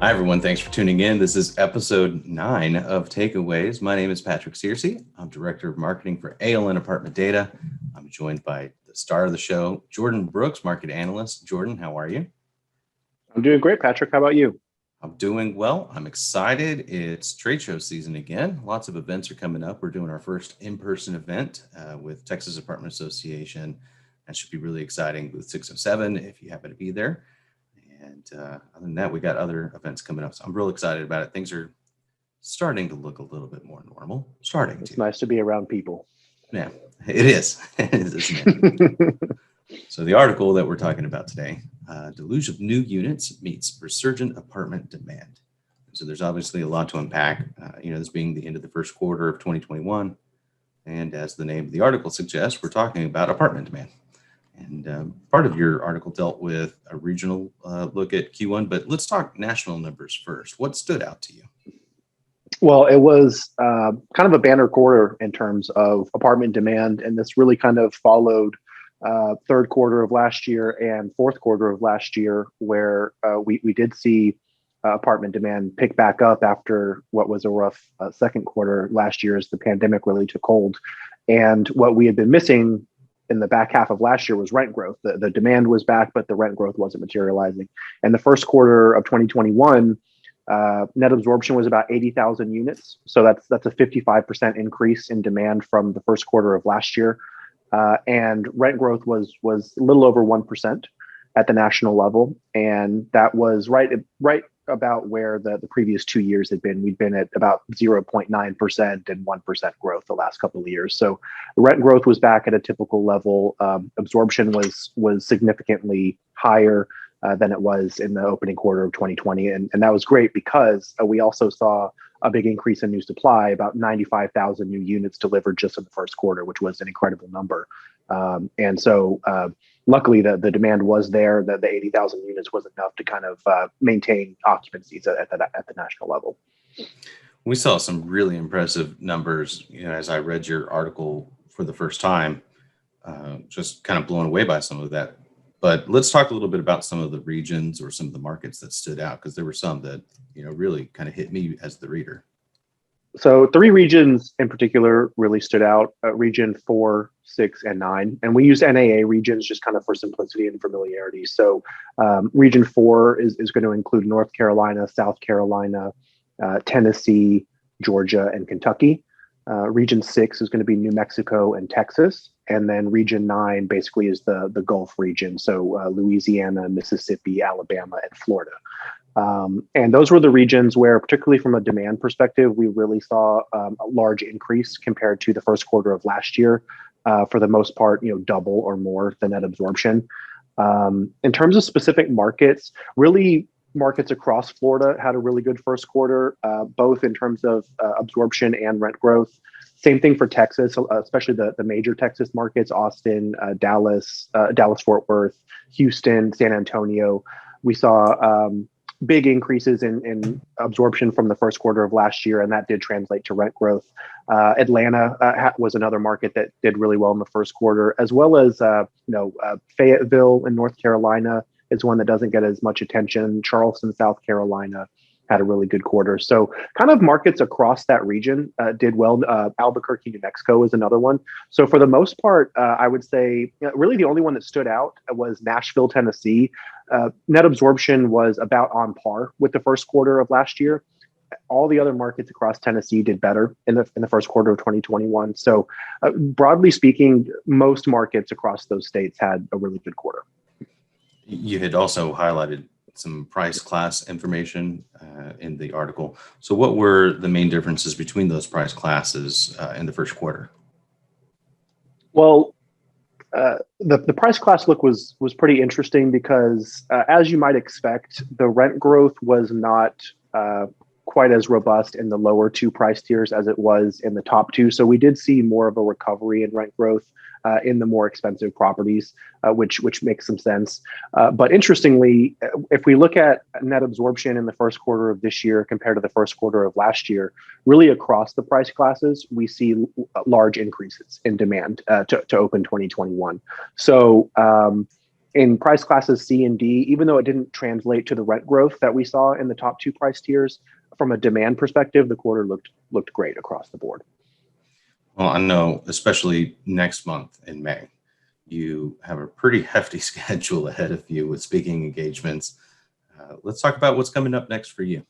Hi, everyone. Thanks for tuning in. This is episode 9 of Takeaways. My name is Patrick Searcy. I'm Director of Marketing for ALN Apartment Data. I'm joined by the star of the show, Jordan Brooks, Market Analyst. Jordan, how are you? I'm doing great, Patrick. How about you? I'm doing well. I'm excited. It's trade show season again. Lots of events are coming up. We're doing our first in-person event with Texas Apartment Association. That should be really exciting with 607 if you happen to be there. And other than that, we got other events coming up. So I'm real excited about it. Things are starting to look a little bit more normal. It's nice to be around people. Yeah, it is. It is, isn't it? So the article that we're talking about today, Deluge of new units meets Resurgent apartment demand. So there's obviously a lot to unpack, this being the end of the first quarter of 2021. And as the name of the article suggests, we're talking about apartment demand. And part of your article dealt with a regional look at Q1, but let's talk national numbers first. What stood out to you? Well, it was kind of a banner quarter in terms of apartment demand, and this really kind of followed third quarter of last year and fourth quarter of last year, where we did see apartment demand pick back up after what was a rough second quarter last year as the pandemic really took hold. And what we had been missing in the back half of last year was rent growth. The demand was back, but the rent growth wasn't materializing. And the first quarter of 2021, net absorption was about 80,000 units. So that's a 55% increase in demand from the first quarter of last year. And rent growth was a little over 1% at the national level. And that was right about where the previous 2 years had been. We'd been at about 0.9% and 1% growth the last couple of years. So rent growth was back at a typical level. Absorption was significantly higher than it was in the opening quarter of 2020. And that was great because we also saw a big increase in new supply, about 95,000 new units delivered just in the first quarter, which was an incredible number. And so luckily the demand was there, that the 80,000 units was enough to kind of maintain occupancies at the national level. We saw some really impressive numbers, as I read your article for the first time, just kind of blown away by some of that. But let's talk a little bit about some of the regions or some of the markets that stood out, because there were some that, really kind of hit me as the reader. So 3 regions in particular really stood out, region 4, 6, and 9. And we use NAA regions just kind of for simplicity and familiarity. So region 4 is going to include North Carolina, South Carolina, Tennessee, Georgia, and Kentucky. Region 6 is going to be New Mexico and Texas. And then region 9 basically is the Gulf region. So Louisiana, Mississippi, Alabama, and Florida. And those were the regions where, particularly from a demand perspective, we really saw a large increase compared to the first quarter of last year. For the most part, double or more the net absorption. In terms of specific markets, really markets across Florida had a really good first quarter, both in terms of absorption and rent growth. Same thing for Texas, especially the major Texas markets, Austin, Dallas, Fort Worth, Houston, San Antonio. We saw big increases in absorption from the first quarter of last year, and that did translate to rent growth. Atlanta was another market that did really well in the first quarter, as well as Fayetteville in North Carolina is one that doesn't get as much attention. Charleston, South Carolina had a really good quarter. So kind of markets across that region did well. Albuquerque, New Mexico is another one. So for the most part, I would say really the only one that stood out was Nashville, Tennessee. Net absorption was about on par with the first quarter of last year. All the other markets across Tennessee did better in the first quarter of 2021. So broadly speaking, most markets across those states had a really good quarter. You had also highlighted some price class information in the article. So what were the main differences between those price classes in the first quarter? Well, the price class look was pretty interesting because as you might expect, the rent growth was not quite as robust in the lower 2 price tiers as it was in the top 2. So we did see more of a recovery in rent growth in the more expensive properties, which makes some sense. But interestingly, if we look at net absorption in the first quarter of this year compared to the first quarter of last year, really across the price classes, we see large increases in demand to open 2021. So in price classes C and D, even though it didn't translate to the rent growth that we saw in the top two price tiers, from a demand perspective, the quarter looked great across the board. Well, I know, especially next month in May, you have a pretty hefty schedule ahead of you with speaking engagements. Let's talk about what's coming up next for you.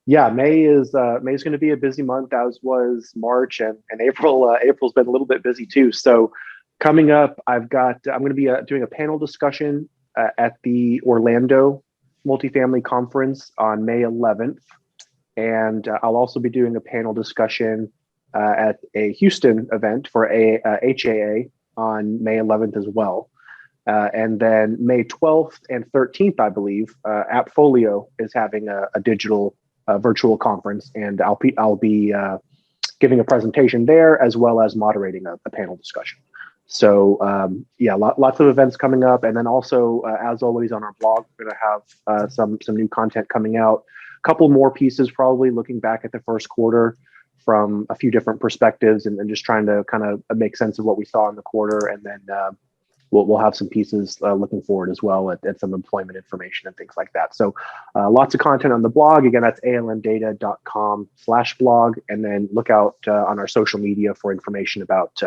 Yeah, May is going to be a busy month, as was March, and April. April's been a little bit busy too. So coming up, I'm going to be doing a panel discussion at the Orlando Multifamily Conference on May 11th, and I'll also be doing a panel discussion at a Houston event for HAA on May 11th as well. And then May 12th and 13th, I believe, Appfolio is having a digital virtual conference, and I'll be giving a presentation there as well as moderating a panel discussion. So lots of events coming up, and then also, as always, on our blog, we're going to have some new content coming out. A couple more pieces, probably looking back at the first quarter from a few different perspectives, and just trying to kind of make sense of what we saw in the quarter, and then we'll have some pieces looking forward as well at some employment information and things like that. So lots of content on the blog. Again, that's alndata.com/blog. And then look out on our social media for information about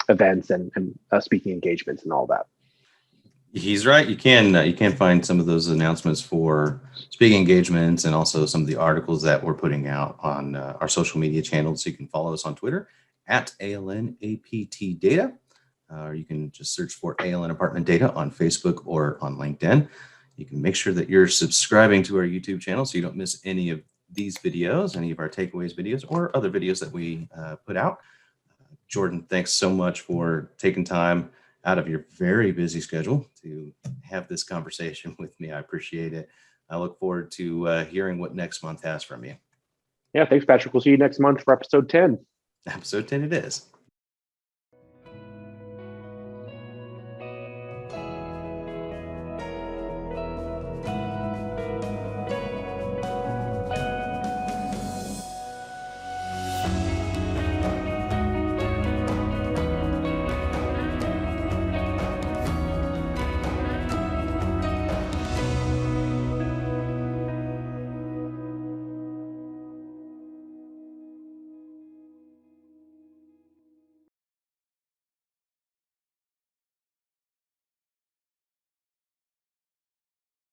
events and speaking engagements and all that. He's right. You can find some of those announcements for speaking engagements and also some of the articles that we're putting out on our social media channels. So you can follow us on Twitter at ALN APT Data. Or you can just search for ALN Apartment Data on Facebook or on LinkedIn. You can make sure that you're subscribing to our YouTube channel so you don't miss any of these videos, any of our takeaways videos, or other videos that we put out. Jordan, thanks so much for taking time out of your very busy schedule to have this conversation with me. I appreciate it. I look forward to hearing what next month has from you. Yeah, thanks, Patrick. We'll see you next month for episode 10. Episode 10 it is.